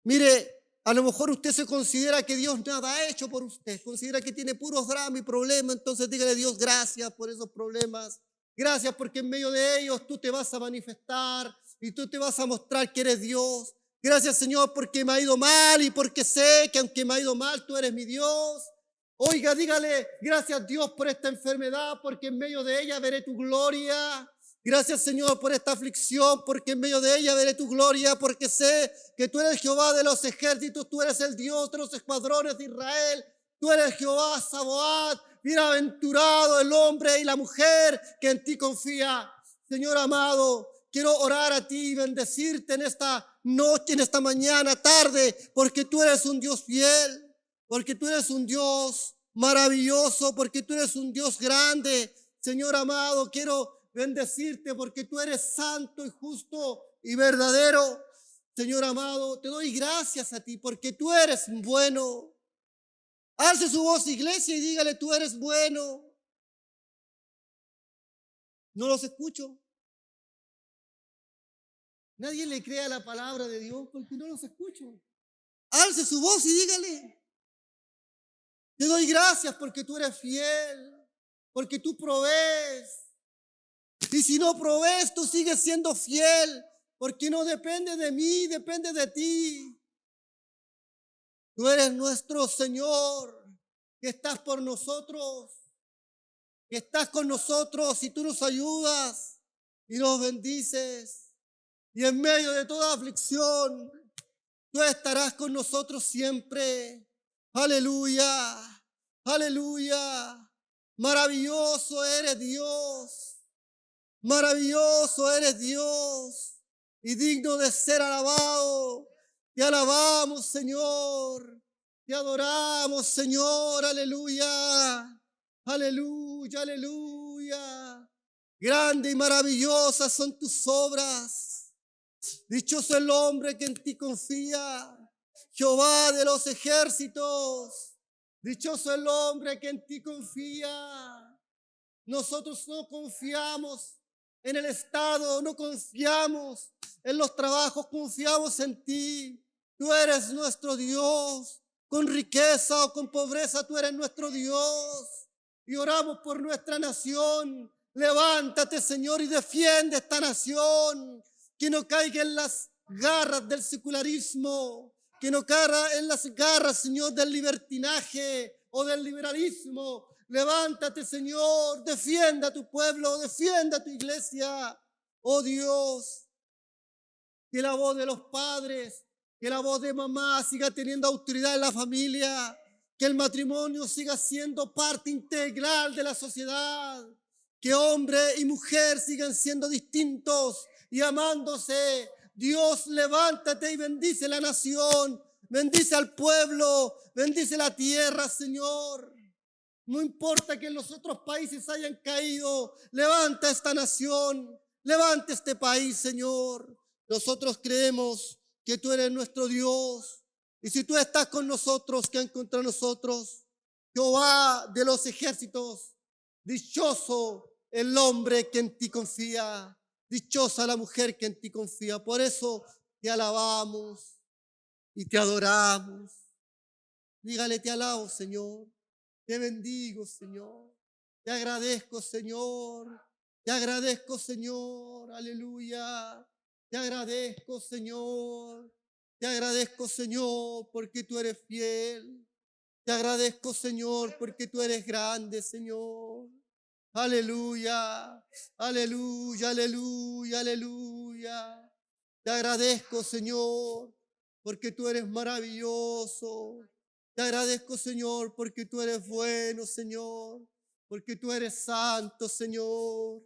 Mire, a lo mejor usted se considera que Dios nada ha hecho por usted, considera que tiene puros dramas y problemas, entonces dígale a Dios gracias por esos problemas. Gracias porque en medio de ellos tú te vas a manifestar y tú te vas a mostrar que eres Dios. Gracias, Señor, porque me ha ido mal y porque sé que aunque me ha ido mal, tú eres mi Dios. Oiga, dígale, gracias Dios por esta enfermedad, porque en medio de ella veré tu gloria. Gracias, Señor, por esta aflicción, porque en medio de ella veré tu gloria, porque sé que tú eres Jehová de los ejércitos, tú eres el Dios de los escuadrones de Israel, tú eres Jehová Sabaoth. Bienaventurado el hombre y la mujer que en ti confía. Señor amado, quiero orar a ti y bendecirte en esta noche, en esta mañana, tarde, porque tú eres un Dios fiel, porque tú eres un Dios maravilloso, porque tú eres un Dios grande. Señor amado, quiero bendecirte porque tú eres santo y justo y verdadero. Señor amado, te doy gracias a ti porque tú eres bueno. Alce su voz, iglesia, y dígale, tú eres bueno. No los escucho. Nadie le crea la palabra de Dios porque no los escucho. Alce su voz y dígale, te doy gracias porque tú eres fiel, porque tú provees. Y si no provees, tú sigues siendo fiel, porque no depende de mí, depende de ti. Tú eres nuestro Señor, que estás por nosotros, que estás con nosotros y tú nos ayudas y nos bendices. Y en medio de toda aflicción, tú estarás con nosotros siempre. Aleluya, aleluya. Maravilloso eres Dios. Maravilloso eres Dios y digno de ser alabado. Te alabamos, Señor. Te adoramos, Señor. Aleluya. Aleluya, aleluya. Grande y maravillosas son tus obras. Dichoso el hombre que en ti confía. Jehová de los ejércitos. Dichoso el hombre que en ti confía. Nosotros no confiamos en el Estado, no confiamos en los trabajos, confiamos en ti. Tú eres nuestro Dios, con riqueza o con pobreza, tú eres nuestro Dios. Y oramos por nuestra nación. Levántate, Señor, y defiende esta nación, que no caiga en las garras del secularismo, que no caiga en las garras, Señor, del libertinaje o del liberalismo. Levántate, Señor, defienda a tu pueblo, defienda a tu iglesia. Oh Dios, que la voz de los padres, que la voz de mamá siga teniendo autoridad en la familia, que el matrimonio siga siendo parte integral de la sociedad, que hombre y mujer sigan siendo distintos y amándose. Dios, levántate y bendice la nación, bendice al pueblo, bendice la tierra, Señor. No importa que en los otros países hayan caído, levanta esta nación, levanta este país, Señor. Nosotros creemos que tú eres nuestro Dios. Y si tú estás con nosotros, ¿quién contra nosotros? Jehová de los ejércitos, dichoso el hombre que en ti confía, dichosa la mujer que en ti confía. Por eso te alabamos y te adoramos. Dígale, te alabo, Señor. Te bendigo, Señor. Te agradezco, Señor. Te agradezco, Señor. Aleluya. Te agradezco, Señor. Te agradezco, Señor, porque tú eres fiel. Te agradezco, Señor, porque tú eres grande, Señor. Aleluya, aleluya, aleluya, aleluya. Te agradezco, Señor, porque tú eres maravilloso. Te agradezco, Señor, porque tú eres bueno, Señor, porque tú eres santo, Señor,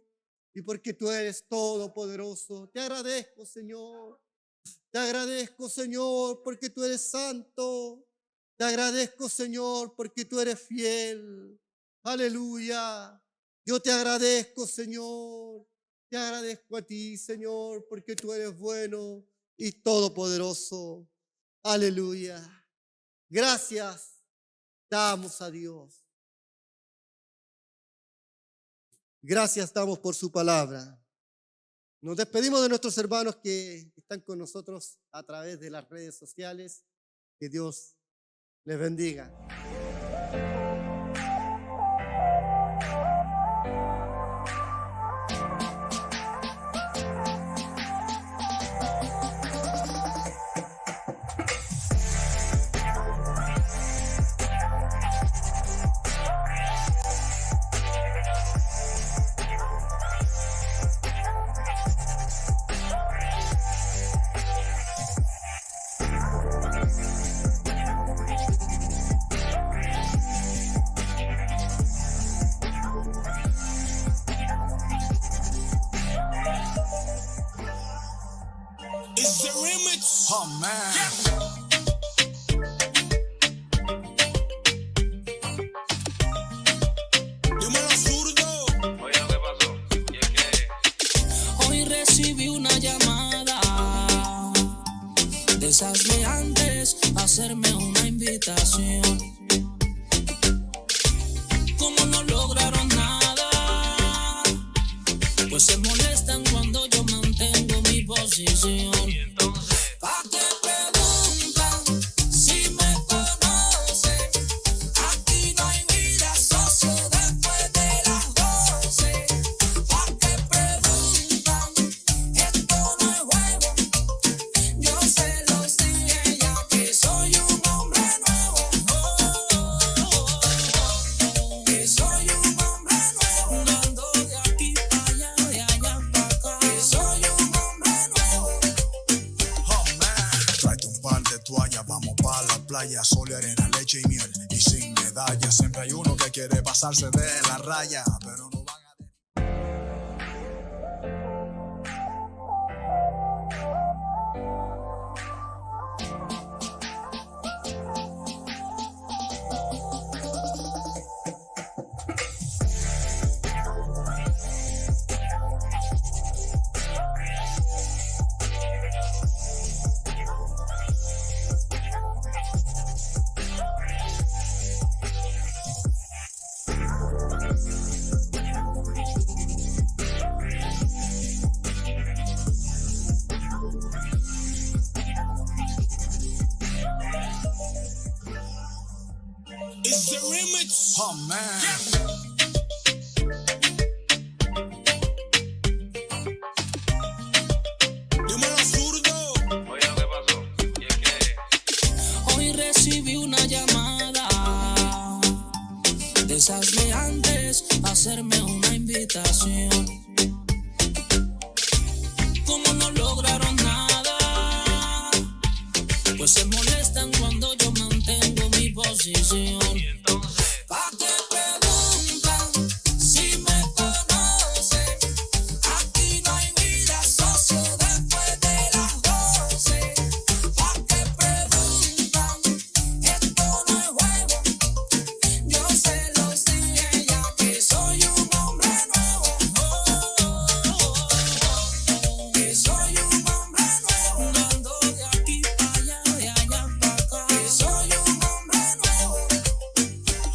y porque tú eres todopoderoso. Te agradezco, Señor. Te agradezco, Señor, porque tú eres santo. Te agradezco, Señor, porque tú eres fiel. Aleluya. Yo te agradezco, Señor. Te agradezco a ti, Señor, porque tú eres bueno y todopoderoso. Aleluya. Gracias damos a Dios. Gracias damos por su palabra. Nos despedimos de nuestros hermanos que están con nosotros a través de las redes sociales. Que Dios les bendiga.
It's the remix. Oh man. Dímelo, zurdo.
Oye, ¿qué pasó? ¿Y es que?
Hoy recibí una llamada de esas de antes, hacerme una invitación. Como no lograron nada, pues se molestan cuando yo mantengo mi posición.
Y entonces,
¿Pa' qué preguntan si me conocen? Aquí no hay vida, socio, después de las 12. ¿Pa' qué preguntan? Esto no es juego. Yo se los dije ya que soy un hombre nuevo. Que soy un hombre nuevo. No ando de aquí para allá, de allá para acá. Que soy un hombre nuevo.
Oh man, tráete un par de toallas, vamos pa' la playa, sol y arena, leche y miel, y sin medalla. Siempre hay uno que quiere pasarse de la raya, pero no van a...
It's the remix.
Oh man,
Dímelo, zurdo.
oye, ¿qué pasó? ¿Y es que?
Hoy recibí una llamada de esas de antes, hacerme una invitación. Como no lograron nada, pues se molestan cuando yo mantengo mi posición.
Y entonces,
¿Pa' qué preguntan si me conocen? Aquí no hay vida, socio, después de las 12. ¿Pa' qué preguntan? Esto no es juego. Yo se los dije ya que soy un hombre nuevo. Que soy un hombre nuevo. No ando de aquí para allá, de allá para acá. Que soy un hombre nuevo.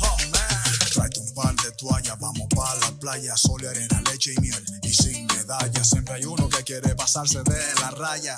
oh man, tráete un par de toallas, vamos pa' la playa, sol y arena, leche y miel, y sin medalla. Siempre hay uno que quiere pasarse de la raya,